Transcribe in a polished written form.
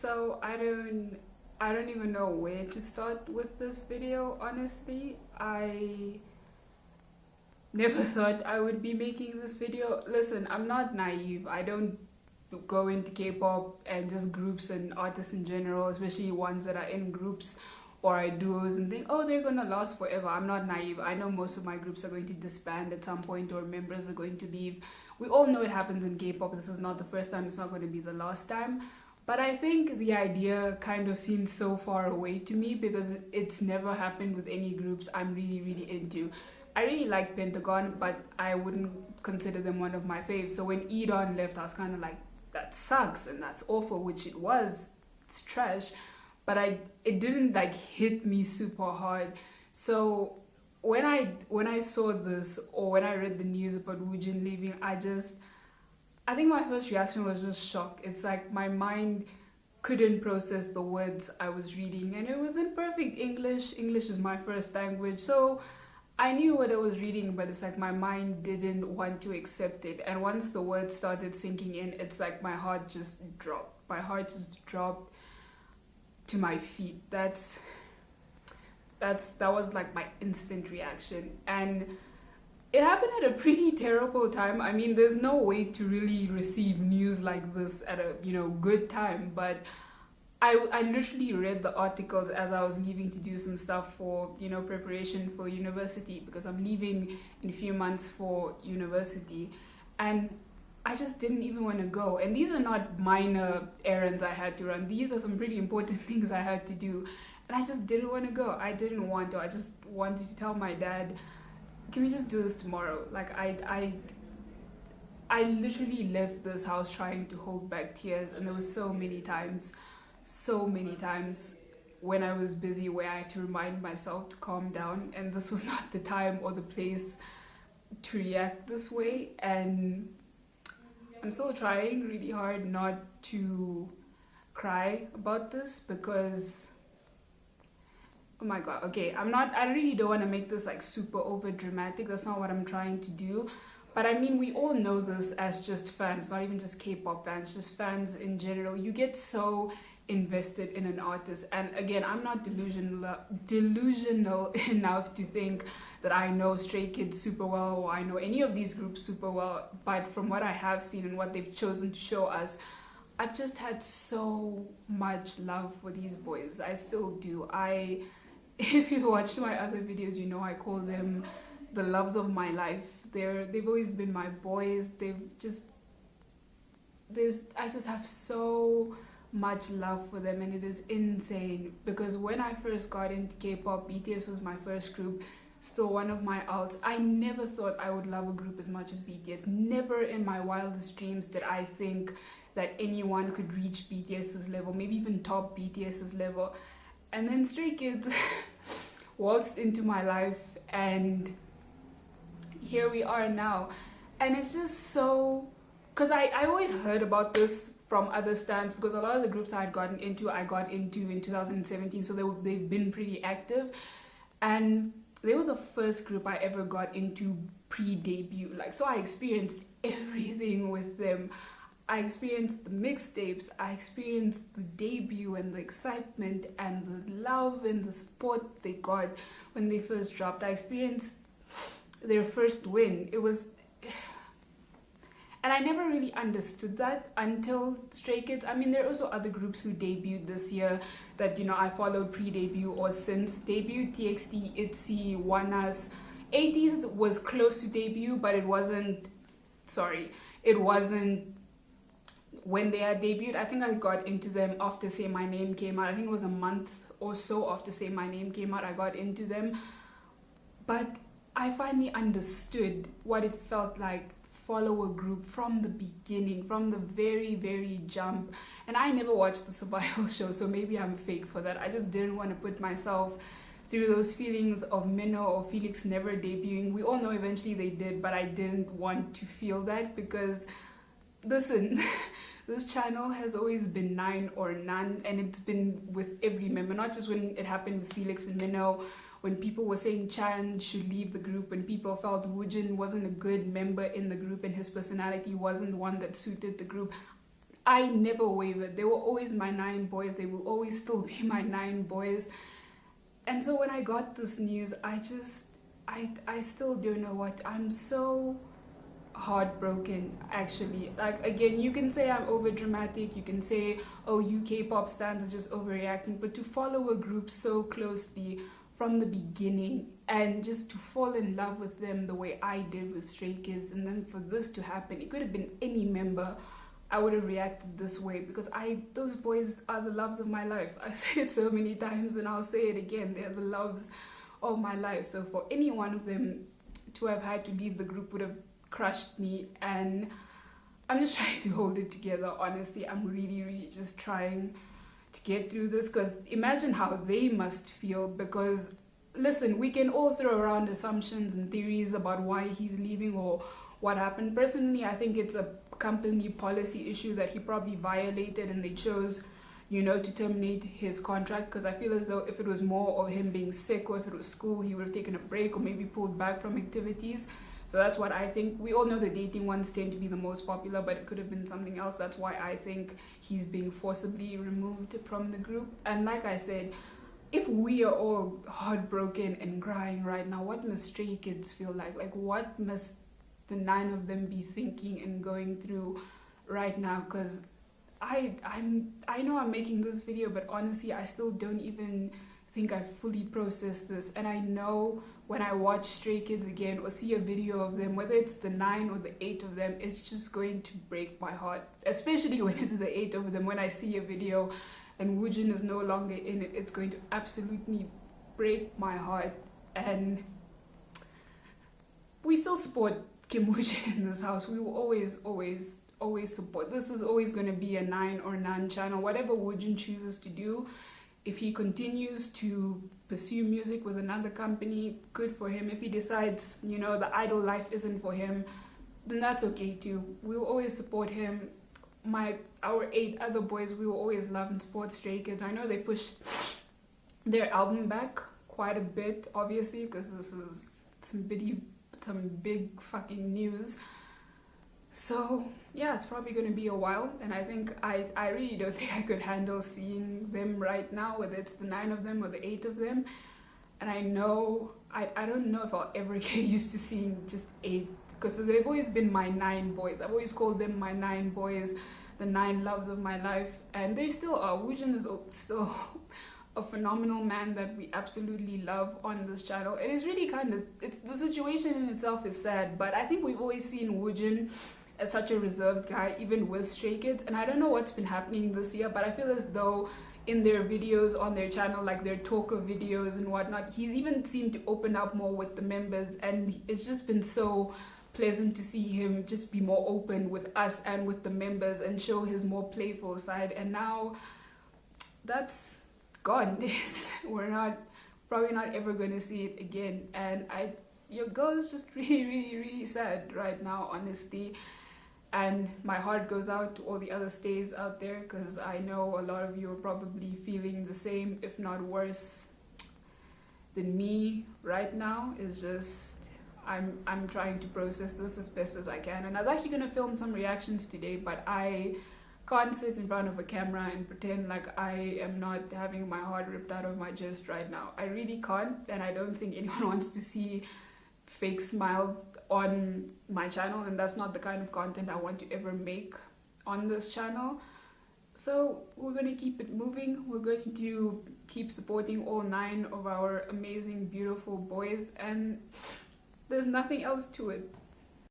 So I don't even know where to start with this video, honestly. I never thought I would be making this video. Listen, I'm not naive. I don't go into K-pop and just groups and artists in general, especially ones that are in groups or I duos and think, oh, they're gonna last forever. I'm not naive. I know most of my groups are going to disband at some point or members are going to leave. We all know it happens in K-pop. This is not the first time. It's not going to be the last time. But I think the idea kind of seems so far away to me because it's never happened with any groups I'm really, really into. I really like Pentagon, but I wouldn't consider them one of my faves. So when Edon left, I was kind of like, that sucks and that's awful, which it was. It's trash. But it didn't like hit me super hard. So when I saw this or when I read the news about Woojin leaving, I think my first reaction was just shock. It's like my mind couldn't process the words I was reading, and it was in perfect English. English is my first language, so I knew what I was reading, but it's like my mind didn't want to accept it. And once the words started sinking in, it's like my heart just dropped. My heart just dropped to my feet. That was like my instant reaction, and it happened at a pretty terrible time. I mean, there's no way to really receive news like this at a good time, but I literally read the articles as I was leaving to do some stuff for preparation for university, because I'm leaving in a few months for university, and I just didn't even want to go. And these are not minor errands I had to run. These are some pretty important things I had to do, and I just didn't want to go. I didn't want to. I just wanted to tell my dad, can we just do this tomorrow? Like I literally left this house trying to hold back tears, and there was so many times when I was busy where I had to remind myself to calm down, and this was not the time or the place to react this way. And I'm still trying really hard not to cry about this because, oh my god, okay, I really don't want to make this like super over dramatic. That's not what I'm trying to do. But I mean, we all know this as just fans, not even just K-pop fans, just fans in general. You get so invested in an artist, and again, I'm not delusional enough to think that I know Stray Kids super well or I know any of these groups super well, but from what I have seen and what they've chosen to show us, I've just had so much love for these boys. I still do. If you watched my other videos, you know I call them the loves of my life. They've always been my boys. I just have so much love for them, and it is insane because when I first got into K-pop, BTS was my first group, still one of my alts. I never thought I would love a group as much as BTS. Never in my wildest dreams did I think that anyone could reach BTS's level, maybe even top BTS's level. And then Stray Kids waltzed into my life, and here we are now. And it's just so, because I always heard about this from other stands, because a lot of the groups I got into in 2017, so they've been pretty active, and they were the first group I ever got into pre-debut. Like, so I experienced everything with them. I experienced the mixtapes, I experienced the debut and the excitement and the love and the support they got when they first dropped. I experienced their first win. It was, and I never really understood that until Stray Kids. I mean, there are also other groups who debuted this year that I followed pre-debut or since debut. TXT, ITZY, ONEUS. 80s was close to debut, but it wasn't when they had debuted. I think I got into them after Say My Name came out. I think it was a month or so after Say My Name came out I got into them. But I finally understood what it felt like follow a group from the beginning, from the very, very jump. And I never watched the survival show, so maybe I'm fake for that. I just didn't want to put myself through those feelings of Minho or Felix never debuting. We all know eventually they did, but I didn't want to feel that because, listen, this channel has always been 9 or none, and it's been with every member, not just when it happened with Felix and Minho, when people were saying Chan should leave the group, when people felt Woojin wasn't a good member in the group and his personality wasn't one that suited the group. I never wavered. They were always my 9 boys. They will always still be my 9 boys. And so when I got this news, I still don't know what. I'm so heartbroken, actually. Like, again, you can say I'm over dramatic, you can say, oh, you K-pop stans are just overreacting, but to follow a group so closely from the beginning and just to fall in love with them the way I did with Stray Kids, and then for this to happen, it could have been any member, I would have reacted this way, because those boys are the loves of my life. I've said it so many times and I'll say it again, they're the loves of my life. So for any one of them to have had to leave the group would have crushed me, and I'm just trying to hold it together. Honestly, I'm really just trying to get through this, because imagine how they must feel. Because listen, we can all throw around assumptions and theories about why he's leaving or what happened. Personally, I think it's a company policy issue that he probably violated, and they chose, you know, to terminate his contract. Because I feel as though if it was more of him being sick, or if it was school, he would have taken a break or maybe pulled back from activities. So that's what I think. We all know the dating ones tend to be the most popular, but it could have been something else. That's why I think he's being forcibly removed from the group. And like I said, if we are all heartbroken and crying right now, what must Stray Kids feel like? Like, what must the 9 of them be thinking and going through right now? Because I know I'm making this video, but honestly, I still don't even think I've fully processed this. And I know when I watch Stray Kids again or see a video of them, whether it's the 9 or the 8 of them, it's just going to break my heart. Especially when it's the 8 of them. When I see a video and Woojin is no longer in it, it's going to absolutely break my heart. And we still support Kim Woojin in this house. We will always support. This is always going to be a 9 or none channel. Whatever Woojin chooses to do, if he continues to pursue music with another company, good for him. If he decides, you know, the idol life isn't for him, then that's okay too. We'll always support him. Our 8 other boys, we will always love and support Stray Kids. I know they pushed their album back quite a bit, obviously, because this is some big fucking news. So yeah, it's probably going to be a while, and I think I really don't think I could handle seeing them right now, whether it's the 9 of them or the 8 of them. And I know I don't know if I'll ever get used to seeing just 8, because they've always been my 9 boys. I've always called them my 9 boys, the 9 loves of my life, and they still are. Woojin is still a phenomenal man that we absolutely love on this channel. It is really the situation in itself is sad, but I think we've always seen Woojin as such a reserved guy, even with Stray Kids. And I don't know what's been happening this year, but I feel as though in their videos on their channel, like their talker videos and whatnot, he's even seemed to open up more with the members, and it's just been so pleasant to see him just be more open with us and with the members and show his more playful side. And now that's gone. We're probably not ever going to see it again. And your girl is just really sad right now, honestly. And my heart goes out to all the other stays out there, because I know a lot of you are probably feeling the same, if not worse than me right now. It's just, I'm trying to process this as best as I can. And I was actually going to film some reactions today, but I can't sit in front of a camera and pretend like I am not having my heart ripped out of my chest right now. I really can't, and I don't think anyone wants to see fake smiles on my channel, and that's not the kind of content I want to ever make on this channel. So we're going to keep it moving. We're going to keep supporting all 9 of our amazing, beautiful boys, and there's nothing else to it.